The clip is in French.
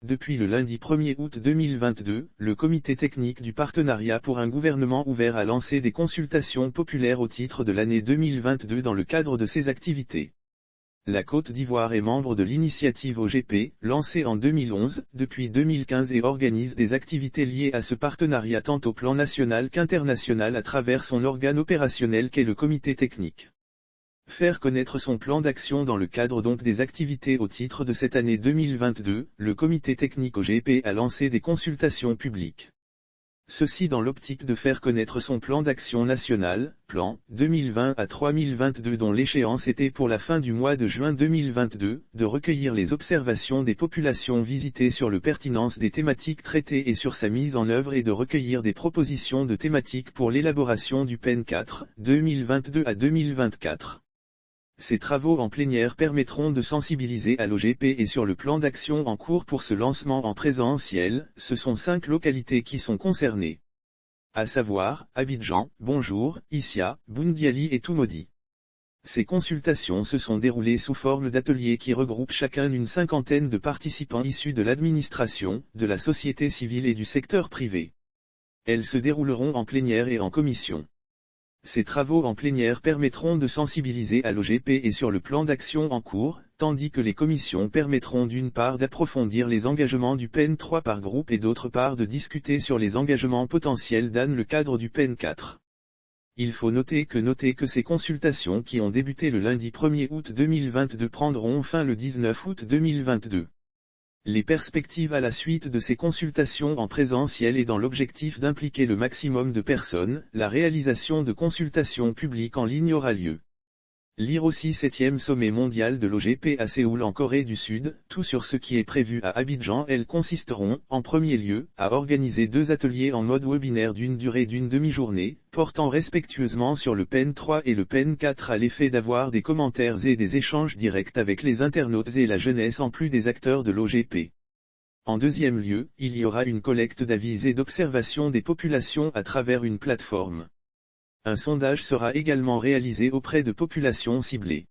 Depuis le lundi 1er août 2022, le comité technique du partenariat pour un gouvernement ouvert a lancé des consultations populaires au titre de l'année 2022 dans le cadre de ses activités. La Côte d'Ivoire est membre de l'initiative OGP, lancée en 2011, depuis 2015 et organise des activités liées à ce partenariat tant au plan national qu'international à travers son organe opérationnel qu'est le comité technique. Faire connaître son plan d'action dans le cadre donc des activités au titre de cette année 2022, le comité technique OGP a lancé des consultations publiques. Ceci dans l'optique de faire connaître son plan d'action national, plan 2020 à 3022 dont l'échéance était pour la fin du mois de juin 2022, de recueillir les observations des populations visitées sur le pertinence des thématiques traitées et sur sa mise en œuvre et de recueillir des propositions de thématiques pour l'élaboration du PEN 4, 2022 à 2024. Ces travaux en plénière permettront de sensibiliser à l'OGP et sur le plan d'action en cours pour ce lancement en présentiel, ce sont 5 localités qui sont concernées. À savoir, Abidjan, Bonjour, Issia, Boundiali et Toumoudi. Ces consultations se sont déroulées sous forme d'ateliers qui regroupent chacun une cinquantaine de participants issus de l'administration, de la société civile et du secteur privé. Elles se dérouleront en plénière et en commission. Ces travaux en plénière permettront de sensibiliser à l'OGP et sur le plan d'action en cours, tandis que les commissions permettront d'une part d'approfondir les engagements du PEN 3 par groupe et d'autre part de discuter sur les engagements potentiels dans le cadre du PEN 4. Il faut noter que ces consultations qui ont débuté le lundi 1er août 2022 prendront fin le 19 août 2022. Les perspectives à la suite de ces consultations en présentiel et dans l'objectif d'impliquer le maximum de personnes, la réalisation de consultations publiques en ligne aura lieu. Lire aussi 7e sommet mondial de l'OGP à Séoul en Corée du Sud, tout sur ce qui est prévu à Abidjan. Elles consisteront, en premier lieu, à organiser 2 ateliers en mode webinaire d'une durée d'une demi-journée, portant respectueusement sur le PEN 3 et le PEN 4 à l'effet d'avoir des commentaires et des échanges directs avec les internautes et la jeunesse en plus des acteurs de l'OGP. En deuxième lieu, il y aura une collecte d'avis et d'observation des populations à travers une plateforme. Un sondage sera également réalisé auprès de populations ciblées.